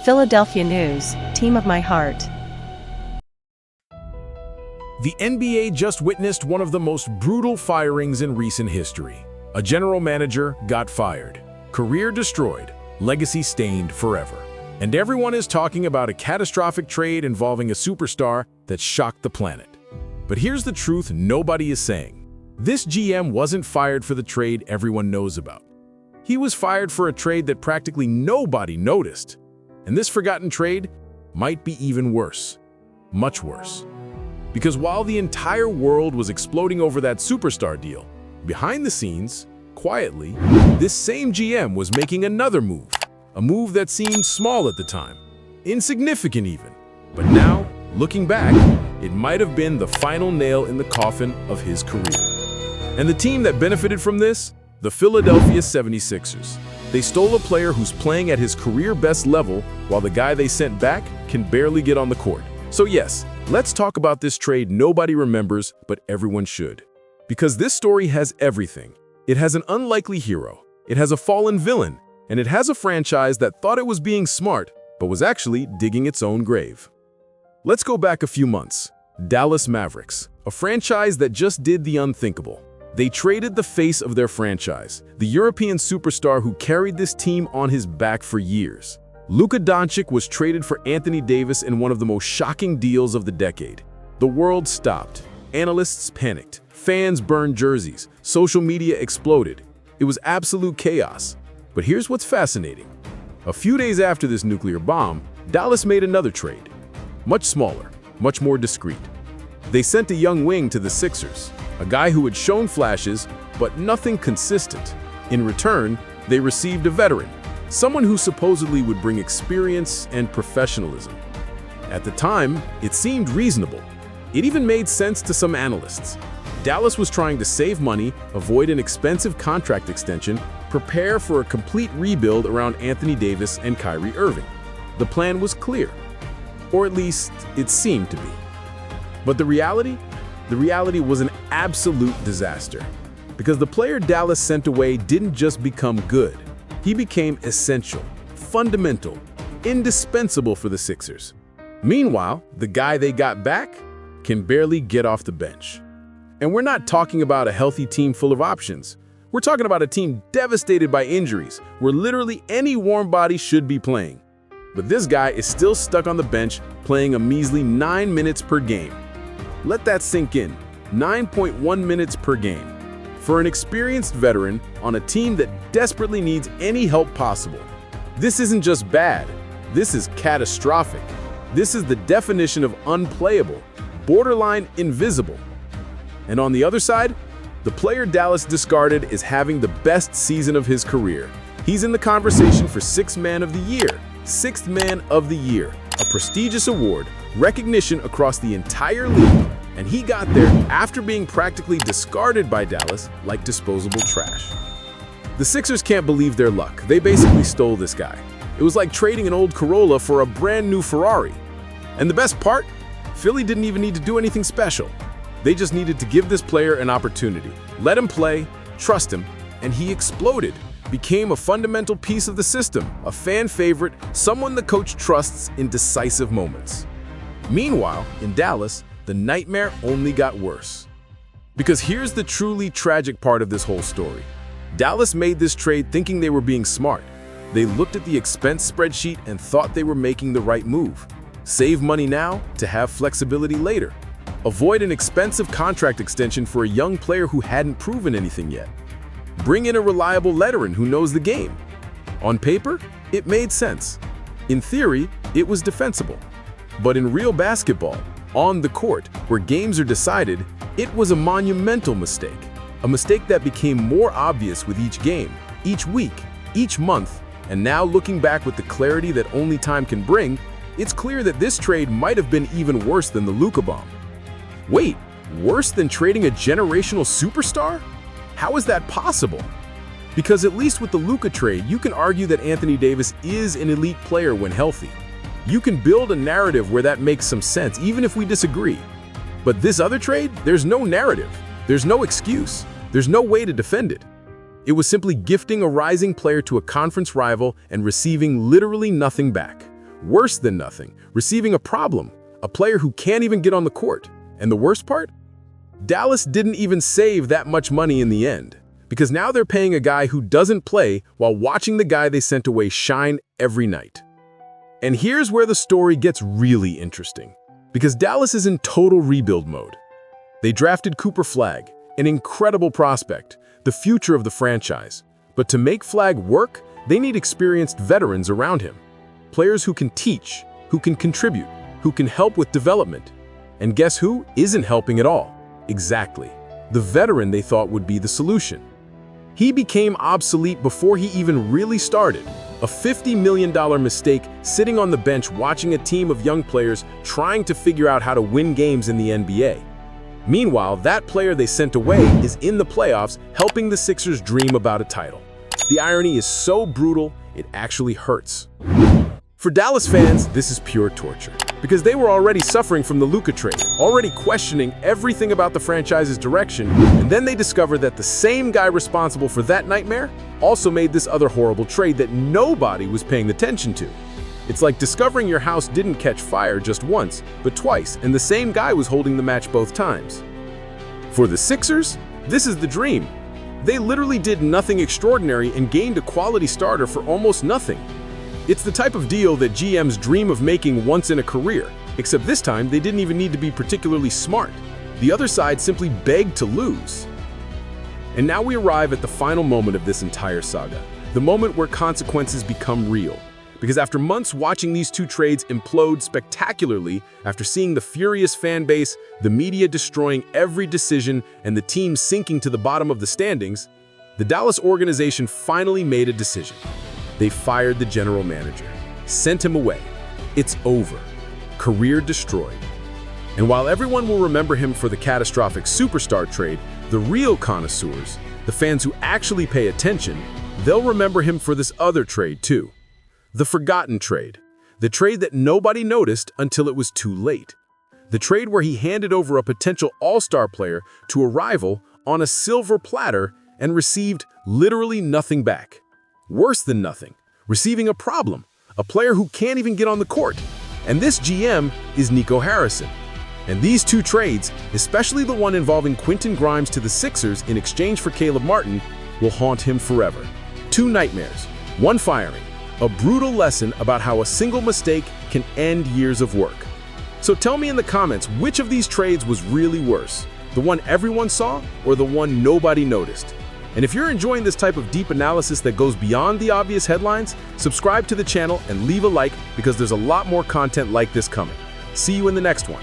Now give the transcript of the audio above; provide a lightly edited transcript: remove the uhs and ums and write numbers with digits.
Philadelphia News, team of my heart. The NBA just witnessed one of the most brutal firings in recent history. A general manager got fired, career destroyed, legacy stained forever. And everyone is talking about a catastrophic trade involving a superstar that shocked the planet. But here's the truth nobody is saying. This GM wasn't fired for the trade everyone knows about. He was fired for a trade that practically nobody noticed. And this forgotten trade might be even worse, much worse. Because while the entire world was exploding over that superstar deal, behind the scenes, quietly, this same GM was making another move. A move that seemed small at the time, insignificant even. But now, looking back, it might have been the final nail in the coffin of his career. And the team that benefited from this? The Philadelphia 76ers. They stole a player who's playing at his career best level, while the guy they sent back can barely get on the court. So yes, let's talk about this trade nobody remembers, but everyone should. Because this story has everything. It has an unlikely hero, it has a fallen villain, and it has a franchise that thought it was being smart, but was actually digging its own grave. Let's go back a few months. Dallas Mavericks, a franchise that just did the unthinkable. They traded the face of their franchise, the European superstar who carried this team on his back for years. Luka Doncic was traded for Anthony Davis in one of the most shocking deals of the decade. The world stopped. Analysts panicked. Fans burned jerseys. Social media exploded. It was absolute chaos. But here's what's fascinating. A few days after this nuclear bomb, Dallas made another trade. Much smaller, much more discreet. They sent a young wing to the Sixers, a guy who had shown flashes, but nothing consistent. In return, they received a veteran, someone who supposedly would bring experience and professionalism. At the time, it seemed reasonable. It even made sense to some analysts. Dallas was trying to save money, avoid an expensive contract extension, prepare for a complete rebuild around Anthony Davis and Kyrie Irving. The plan was clear, or at least it seemed to be. But the reality was an absolute disaster. Because the player Dallas sent away didn't just become good. He became essential, fundamental, indispensable for the Sixers. Meanwhile, the guy they got back can barely get off the bench. And we're not talking about a healthy team full of options. We're talking about a team devastated by injuries, where literally any warm body should be playing. But this guy is still stuck on the bench, playing a measly 9 minutes per game. Let that sink in, 9.1 minutes per game. For an experienced veteran on a team that desperately needs any help possible. This isn't just bad, this is catastrophic. This is the definition of unplayable, borderline invisible. And on the other side, the player Dallas discarded is having the best season of his career. He's in the conversation for Sixth Man of the Year, Sixth Man of the Year, a prestigious award, recognition across the entire league, and he got there after being practically discarded by Dallas like disposable trash. The Sixers can't believe their luck. They basically stole this guy. It was like trading an old Corolla for a brand new Ferrari. And the best part? Philly didn't even need to do anything special. They just needed to give this player an opportunity. Let him play, trust him, and he exploded. Became a fundamental piece of the system, a fan favorite, someone the coach trusts in decisive moments. Meanwhile, in Dallas, the nightmare only got worse. Because here's the truly tragic part of this whole story. Dallas made this trade thinking they were being smart. They looked at the expense spreadsheet and thought they were making the right move. Save money now to have flexibility later. Avoid an expensive contract extension for a young player who hadn't proven anything yet. Bring in a reliable veteran who knows the game. On paper, it made sense. In theory, it was defensible. But in real basketball, on the court, where games are decided, it was a monumental mistake. A mistake that became more obvious with each game, each week, each month, and now looking back with the clarity that only time can bring, it's clear that this trade might have been even worse than the Luka bomb. Wait, worse than trading a generational superstar? How is that possible? Because at least with the Luka trade, you can argue that Anthony Davis is an elite player when healthy. You can build a narrative where that makes some sense, even if we disagree. But this other trade, there's no narrative. There's no excuse. There's no way to defend it. It was simply gifting a rising player to a conference rival and receiving literally nothing back. Worse than nothing, receiving a problem, a player who can't even get on the court. And the worst part? Dallas didn't even save that much money in the end, because now they're paying a guy who doesn't play while watching the guy they sent away shine every night. And here's where the story gets really interesting, because Dallas is in total rebuild mode. They drafted Cooper Flagg, an incredible prospect, the future of the franchise. But to make Flagg work, they need experienced veterans around him. Players who can teach, who can contribute, who can help with development. And guess who isn't helping at all? Exactly. The veteran they thought would be the solution. He became obsolete before he even really started. A $50 million mistake sitting on the bench watching a team of young players trying to figure out how to win games in the NBA. Meanwhile, that player they sent away is in the playoffs helping the Sixers dream about a title. The irony is so brutal, it actually hurts. For Dallas fans, this is pure torture, because they were already suffering from the Luka trade, already questioning everything about the franchise's direction, and then they discover that the same guy responsible for that nightmare also made this other horrible trade that nobody was paying attention to. It's like discovering your house didn't catch fire just once, but twice, and the same guy was holding the match both times. For the Sixers, this is the dream. They literally did nothing extraordinary and gained a quality starter for almost nothing. It's the type of deal that GMs dream of making once in a career, except this time they didn't even need to be particularly smart. The other side simply begged to lose. And now we arrive at the final moment of this entire saga, the moment where consequences become real. Because after months watching these two trades implode spectacularly, after seeing the furious fan base, the media destroying every decision, and the team sinking to the bottom of the standings, the Dallas organization finally made a decision. They fired the general manager, sent him away. It's over. Career destroyed. And while everyone will remember him for the catastrophic superstar trade, the real connoisseurs, the fans who actually pay attention, they'll remember him for this other trade too. The forgotten trade. The trade that nobody noticed until it was too late. The trade where he handed over a potential all-star player to a rival on a silver platter and received literally nothing back. Worse than nothing, receiving a problem, a player who can't even get on the court. And this GM is Nico Harrison. And these two trades, especially the one involving Quentin Grimes to the Sixers in exchange for Caleb Martin, will haunt him forever. Two nightmares, one firing, a brutal lesson about how a single mistake can end years of work. So tell me in the comments which of these trades was really worse, the one everyone saw or the one nobody noticed. And if you're enjoying this type of deep analysis that goes beyond the obvious headlines, subscribe to the channel and leave a like because there's a lot more content like this coming. See you in the next one.